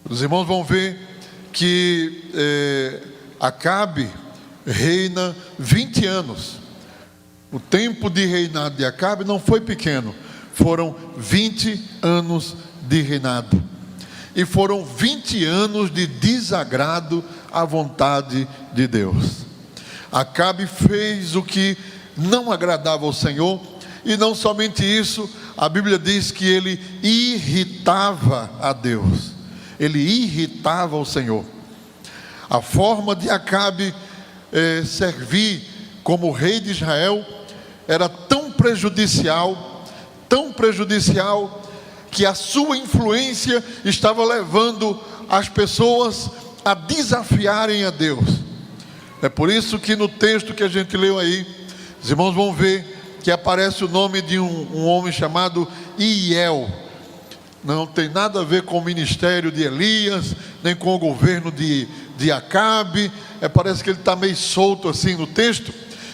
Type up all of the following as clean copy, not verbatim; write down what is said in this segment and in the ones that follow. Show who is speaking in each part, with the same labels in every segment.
Speaker 1: Os irmãos vão ver que Acabe reina 20 anos. O tempo de reinado de Acabe não foi pequeno, foram 20 anos de reinado. E foram 20 anos de desagrado à vontade de Deus. Acabe fez o que não agradava ao Senhor, e não somente isso, a Bíblia diz que ele irritava a Deus, ele irritava o Senhor. A forma de Acabe servir como rei de Israel era tão prejudicial, que a sua influência estava levando as pessoas a desafiarem a Deus. É por isso que no texto que a gente leu aí, os irmãos vão ver que aparece o nome de um homem chamado Iel. Não tem nada a ver com o ministério de Elias, nem com o governo de Acabe. Parece que ele está meio solto assim no texto,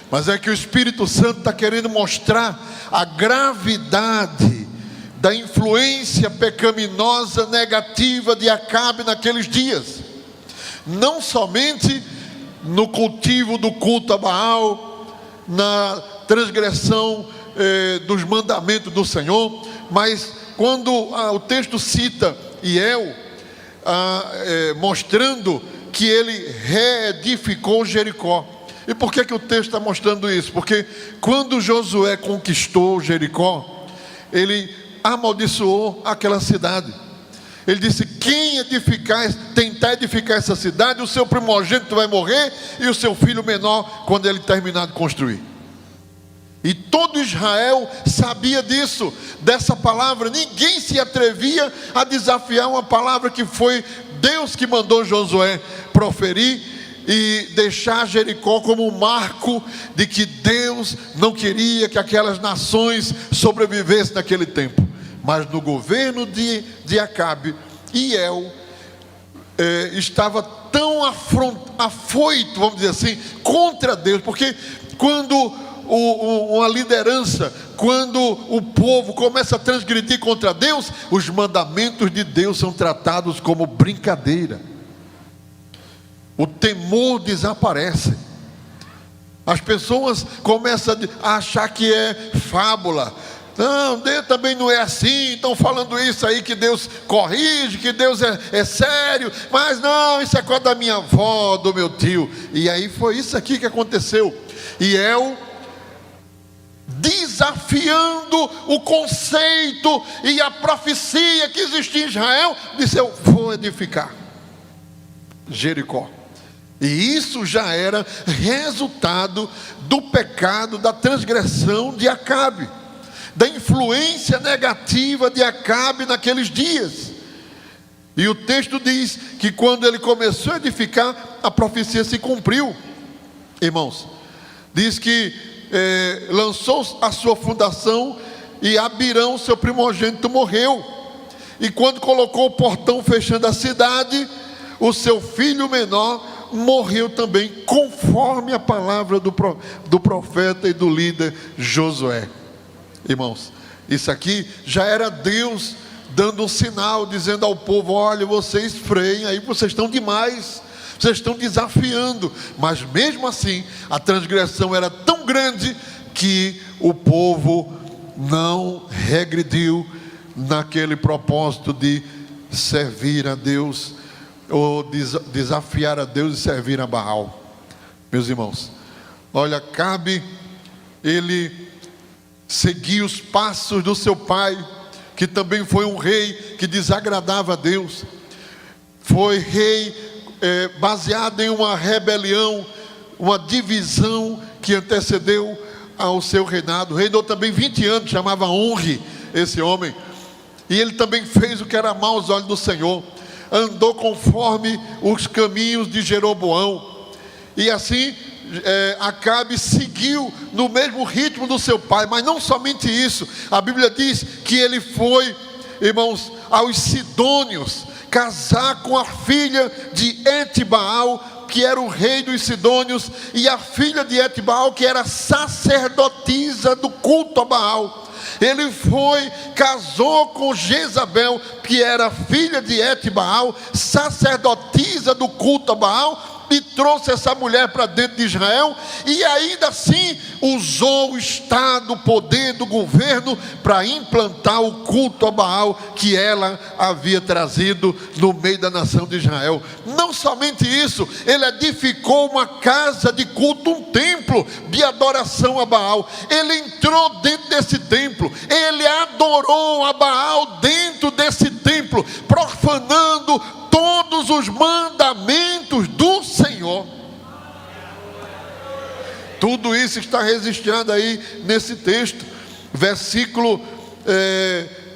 Speaker 1: mas é que o Espírito Santo está querendo mostrar a gravidade da influência pecaminosa, negativa de Acabe naqueles dias. Não somente no cultivo do culto a Baal, na transgressão dos mandamentos do Senhor, mas quando o texto cita Iel, mostrando que ele reedificou Jericó. E por que o texto está mostrando isso? Porque quando Josué conquistou Jericó, ele amaldiçoou aquela cidade. Ele disse: quem tentar edificar essa cidade, o seu primogênito vai morrer, e o seu filho menor quando ele terminar de construir. E todo Israel sabia disso, dessa palavra. Ninguém se atrevia a desafiar uma palavra que foi Deus que mandou Josué proferir e deixar Jericó como um marco de que Deus não queria que aquelas nações sobrevivessem naquele tempo. Mas no governo de Acabe, Iel estava tão afoito, vamos dizer assim, contra Deus, porque quando uma liderança, quando o povo começa a transgredir contra Deus, os mandamentos de Deus são tratados como brincadeira. O temor desaparece. As pessoas começam a achar que é fábula. Não, Deus também não é assim. Estão falando isso aí, que Deus corrige, que Deus é sério. Mas não, isso é coisa da minha avó, do meu tio. E aí foi isso aqui que aconteceu. E desafiando o conceito e a profecia que existia em Israel, disse: eu vou edificar Jericó. E isso já era resultado do pecado, da transgressão de Acabe, da influência negativa de Acabe naqueles dias. E o texto diz que quando ele começou a edificar, a profecia se cumpriu. Irmãos, diz que lançou a sua fundação, e Abirão, seu primogênito, morreu. E quando colocou o portão fechando a cidade, o seu filho menor morreu também, conforme a palavra do profeta e do líder Josué. Irmãos, isso aqui já era Deus dando um sinal, dizendo ao povo: olha, vocês freiem aí, vocês estão demais, vocês estão desafiando. Mas mesmo assim, a transgressão era tão grande que o povo não regrediu naquele propósito de servir a Deus, ou desafiar a Deus e servir a Baal. Meus irmãos, olha, Acabe, ele seguia os passos do seu pai, que também foi um rei que desagradava a Deus. Foi rei baseado em uma rebelião, uma divisão que antecedeu ao seu reinado. Reinou também 20 anos, chamava Onri esse homem. E ele também fez o que era mal aos olhos do Senhor. Andou conforme os caminhos de Jeroboão. E assim Acabe seguiu no mesmo ritmo do seu pai. Mas não somente isso, a Bíblia diz que ele foi, irmãos, aos Sidônios, casar com a filha de Etibaal, que era o rei dos Sidônios, e a filha de Etibaal, que era sacerdotisa do culto a Baal. Ele foi, casou com Jezabel, que era filha de Et-Baal, sacerdotisa do culto a Baal, e trouxe essa mulher para dentro de Israel, e ainda assim usou o estado, o poder do governo para implantar o culto a Baal que ela havia trazido no meio da nação de Israel. Não somente isso, ele edificou uma casa de culto, um templo de adoração a Baal. Ele entrou dentro desse templo, ele adorou a Baal dentro desse templo, profanando todos os mandamentos do Senhor. Tudo isso está registrado aí nesse texto, versículo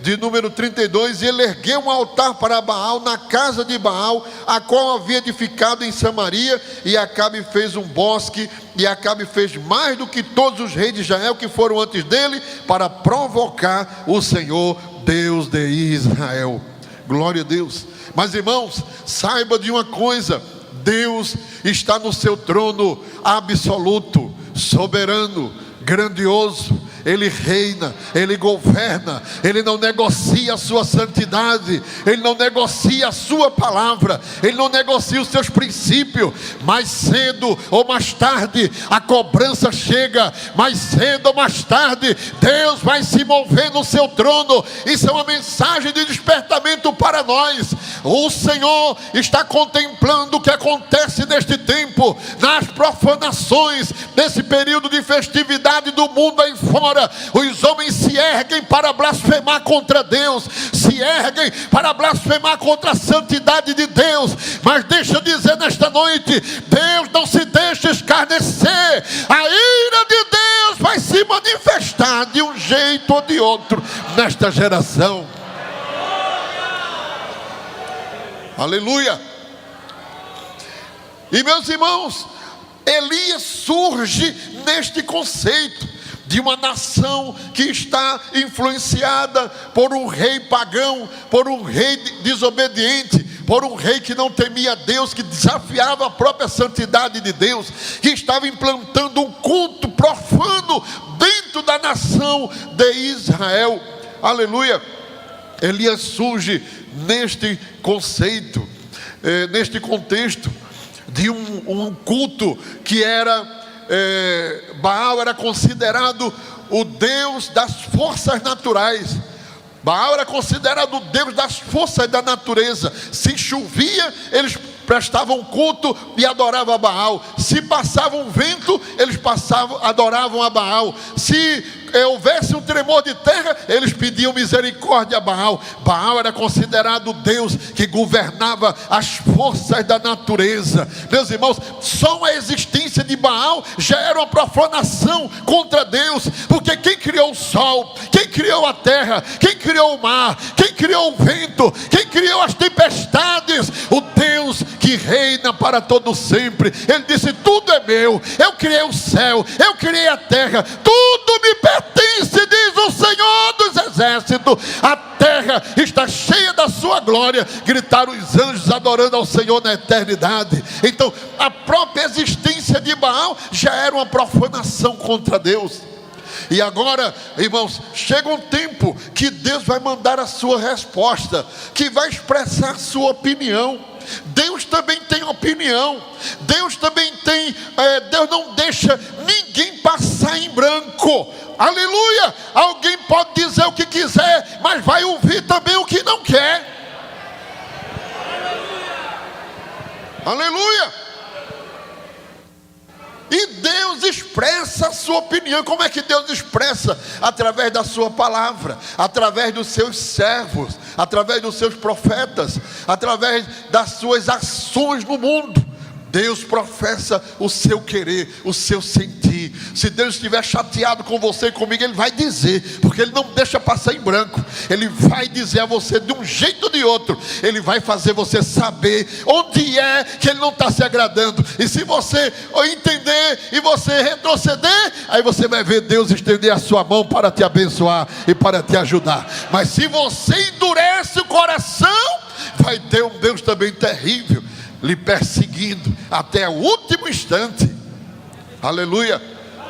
Speaker 1: de número 32. Ele ergueu um altar para Baal na casa de Baal, a qual havia edificado em Samaria, e Acabe fez um bosque, e Acabe fez mais do que todos os reis de Israel que foram antes dele, para provocar o Senhor, Deus de Israel. Glória a Deus. Mas irmãos, saiba de uma coisa: Deus está no seu trono absoluto, soberano, grandioso. Ele reina, Ele governa, Ele não negocia a sua santidade, Ele não negocia a sua palavra, Ele não negocia os seus princípios. Mais cedo ou mais tarde a cobrança chega, mais cedo ou mais tarde Deus vai se mover no seu trono. Isso é uma mensagem de despertamento para nós. O Senhor está contemplando o que acontece neste tempo, nas profanações, nesse período de festividade do mundo aí fora. Os homens se erguem para blasfemar contra Deus, se erguem para blasfemar contra a santidade de Deus. Mas deixa eu dizer nesta noite: Deus não se deixa escarnecer. A ira de Deus vai se manifestar de um jeito ou de outro nesta geração. Aleluia. E meus irmãos, Elias surge neste conceito de uma nação que está influenciada por um rei pagão, por um rei desobediente, por um rei que não temia Deus, que desafiava a própria santidade de Deus, que estava implantando um culto profano dentro da nação de Israel. Aleluia. Elias surge neste conceito, neste contexto de um culto que era Baal era considerado o Deus das forças naturais. Baal era considerado o Deus das forças da natureza. Se chovia, eles prestavam culto e adoravam a Baal. Se passava um vento, eles adoravam a Baal. Se houvesse um tremor de terra, eles pediam misericórdia a Baal. Baal era considerado Deus que governava as forças da natureza. Meus irmãos, só a existência de Baal já era uma profanação contra Deus, porque quem criou o sol, quem criou a terra, quem criou o mar, quem criou o vento, quem criou as tempestades? O Deus que reina para todo sempre. Ele disse: tudo é meu, eu criei o céu, eu criei a terra, tudo me pertence, diz o Senhor dos exércitos. A terra está cheia da sua glória. Gritaram os anjos adorando ao Senhor na eternidade. Então a própria existência de Baal já era uma profanação contra Deus. E agora, irmãos, chega um tempo que Deus vai mandar a sua resposta, que vai expressar a sua opinião. Deus também tem opinião. Deus também tem, Deus não deixa ninguém passar em branco. Aleluia. Alguém pode dizer o que quiser, mas vai ouvir também o que não quer. Aleluia. E Deus expressa a sua opinião. Como é que Deus expressa? Através da sua palavra, através dos seus servos, através dos seus profetas, através das suas ações no mundo. Deus professa o seu querer, o seu sentir. Se Deus estiver chateado com você e comigo, Ele vai dizer, porque Ele não deixa passar em branco. Ele vai dizer a você de um jeito ou de outro. Ele vai fazer você saber onde é que Ele não está se agradando. E se você entender e você retroceder, aí você vai ver Deus estender a sua mão para te abençoar e para te ajudar. Mas se você endurece o coração, vai ter um Deus também terrível lhe perseguindo até o último instante. Aleluia.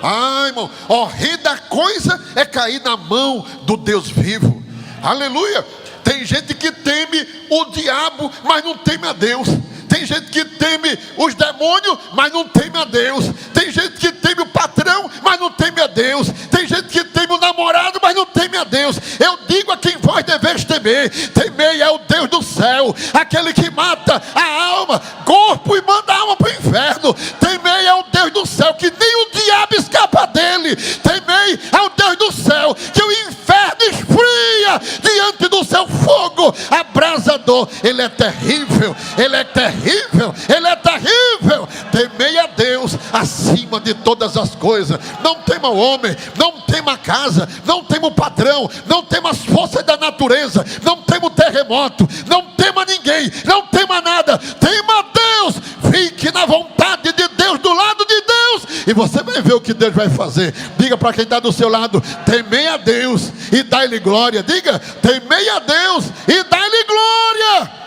Speaker 1: Ah, irmão, horrenda coisa é cair na mão do Deus vivo. Aleluia. Tem gente que teme o diabo, mas não teme a Deus. Tem gente que teme os demônios, mas não teme a Deus. Tem gente que teme o patrão, mas não teme a Deus. Tem gente que teme o namorado, mas não teme a Deus. Eu digo a quem vós deveis temer. Temei é o Deus do céu, aquele que mata a alma, corpo e manda a alma para o inferno. Temei é o Deus do céu, que nem o diabo escapa dele. Temei é o Deus do céu, que o inferno esfria diante do seu fogo abrasador. Ele é terrível, ele é terrível, ele é terrível. Temei a Deus acima de todas as coisas. Não tema o homem, não tema a casa, não tema o patrão, não tema as forças da natureza, não tema o terremoto, não tema ninguém, não tema nada. Tema a Deus, fique na vontade de Deus, do lado de Deus, e você vai ver o que Deus vai fazer. Diga para quem está do seu lado: temei a Deus e dai-lhe glória. Diga: temei a Deus e dai-lhe glória.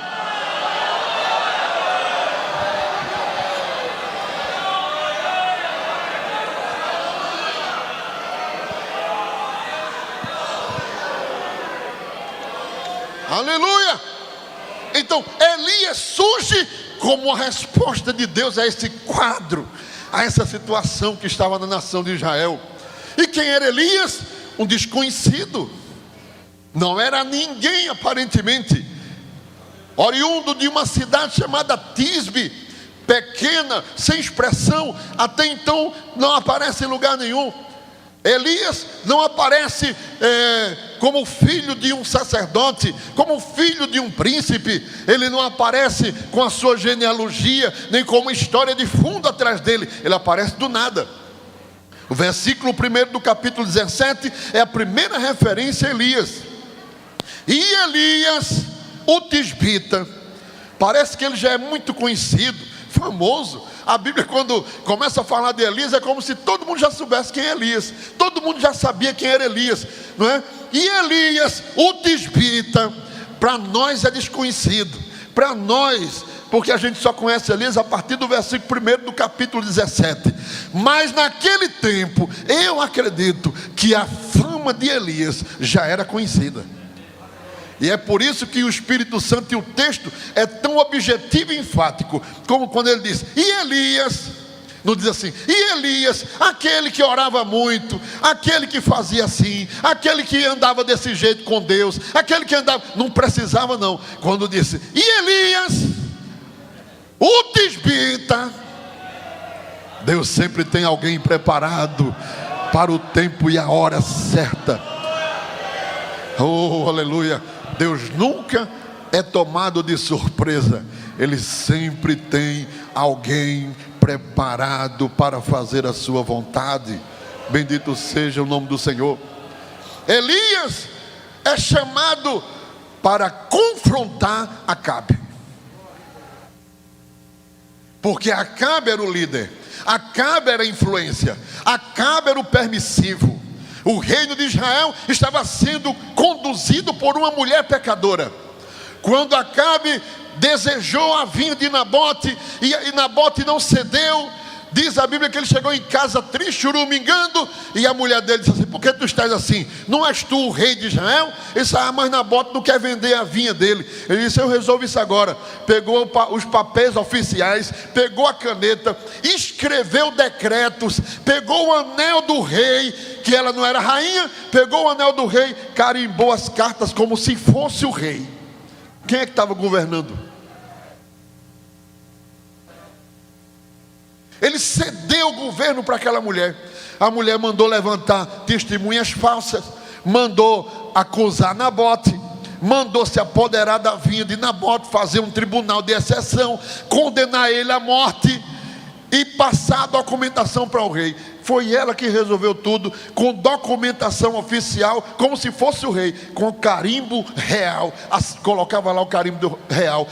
Speaker 1: Aleluia. Então Elias surge como uma resposta de Deus a esse quadro, a essa situação que estava na nação de Israel. E quem era Elias? Um desconhecido. Não era ninguém aparentemente. Oriundo de uma cidade chamada Tisbe, pequena, sem expressão, até então não aparece em lugar nenhum. Elias não aparece como filho de um sacerdote, como filho de um príncipe. Ele não aparece com a sua genealogia, nem com uma história de fundo atrás dele. Ele aparece do nada. O versículo 1 do capítulo 17 é a primeira referência a Elias. E Elias, o tisbita, parece que ele já é muito conhecido, famoso. A Bíblia, quando começa a falar de Elias, é como se todo mundo já soubesse quem é Elias. Todo mundo já sabia quem era Elias, não é? E Elias, o tisbita, para nós é desconhecido. Para nós, porque a gente só conhece Elias a partir do versículo 1 do capítulo 17. Mas naquele tempo, eu acredito que a fama de Elias já era conhecida. E é por isso que o Espírito Santo e o texto é tão objetivo e enfático, como quando ele diz: e Elias, não diz assim, e Elias, aquele que orava muito, aquele que fazia assim, aquele que andava desse jeito com Deus, aquele que andava, não precisava não. Quando disse, e Elias, o tisbita, Deus sempre tem alguém preparado para o tempo e a hora certa. Oh, aleluia. Deus nunca é tomado de surpresa. Ele sempre tem alguém preparado para fazer a sua vontade. Bendito seja o nome do Senhor. Elias é chamado para confrontar Acabe, porque Acabe era o líder, Acabe era a influência, Acabe era o permissivo. O reino de Israel estava sendo conduzido por uma mulher pecadora. Quando Acabe desejou a vinha de Nabote, e Nabote não cedeu, diz a Bíblia que ele chegou em casa triste, churumingando, e a mulher dele disse assim: por que tu estás assim? Não és tu o rei de Israel? Ele disse: mas Nabote não quer vender a vinha dele. Ele disse: eu resolvo isso agora. Pegou os papéis oficiais, pegou a caneta, escreveu decretos, pegou o anel do rei, que ela não era rainha, pegou o anel do rei, carimbou as cartas como se fosse o rei. Quem é que estava governando? Ele cedeu o governo para aquela mulher. A mulher mandou levantar testemunhas falsas, mandou acusar Nabote, mandou se apoderar da vinha de Nabote, fazer um tribunal de exceção, condenar ele à morte e passar a documentação para o rei. Foi ela que resolveu tudo, com documentação oficial, como se fosse o rei, com carimbo real. Colocava lá o carimbo real.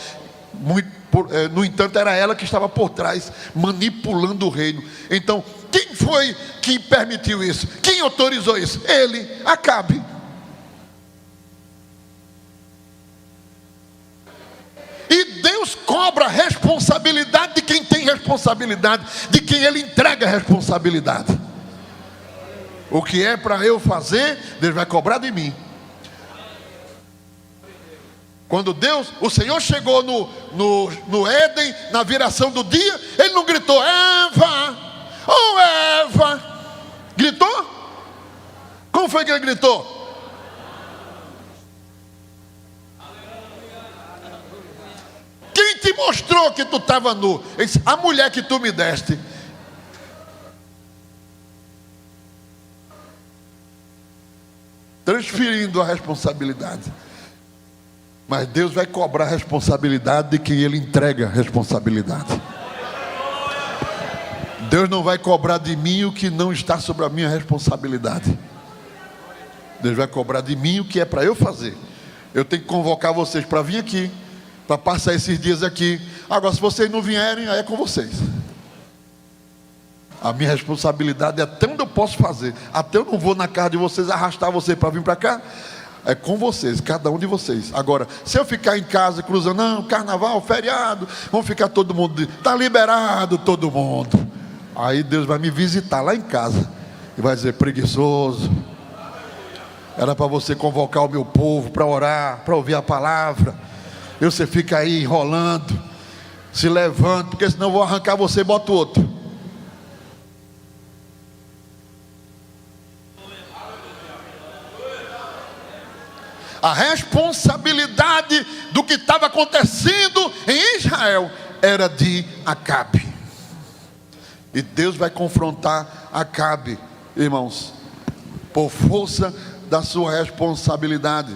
Speaker 1: No entanto, era ela que estava por trás, manipulando o reino. Então, quem foi que permitiu isso? Quem autorizou isso? Ele, Acabe. E Deus cobra a responsabilidade de quem tem responsabilidade, de quem Ele entrega a responsabilidade. O que é para eu fazer, Deus vai cobrar de mim. Quando o Senhor chegou no Éden, na viração do dia, Ele não gritou: Eva, oh Eva. Gritou? Como foi que Ele gritou? Quem te mostrou que tu estava nu? Ele disse: a mulher que tu me deste. Transferindo a responsabilidade. Mas Deus vai cobrar a responsabilidade de quem Ele entrega a responsabilidade. Deus não vai cobrar de mim o que não está sobre a minha responsabilidade. Deus vai cobrar de mim o que é para eu fazer. Eu tenho que convocar vocês para vir aqui, para passar esses dias aqui. Agora, se vocês não vierem, aí é com vocês. A minha responsabilidade é até onde eu posso fazer. Até eu não vou na casa de vocês arrastar vocês para vir para cá. É com vocês, cada um de vocês. Agora, se eu ficar em casa cruzando, não, carnaval, feriado, vamos ficar todo mundo, está liberado todo mundo. Aí Deus vai me visitar lá em casa e vai dizer: preguiçoso, era para você convocar o meu povo para orar, para ouvir a palavra, e você fica aí enrolando, se levanta, porque senão eu vou arrancar você e boto outro. A responsabilidade do que estava acontecendo em Israel era de Acabe. E Deus vai confrontar Acabe, irmãos, por força da sua responsabilidade.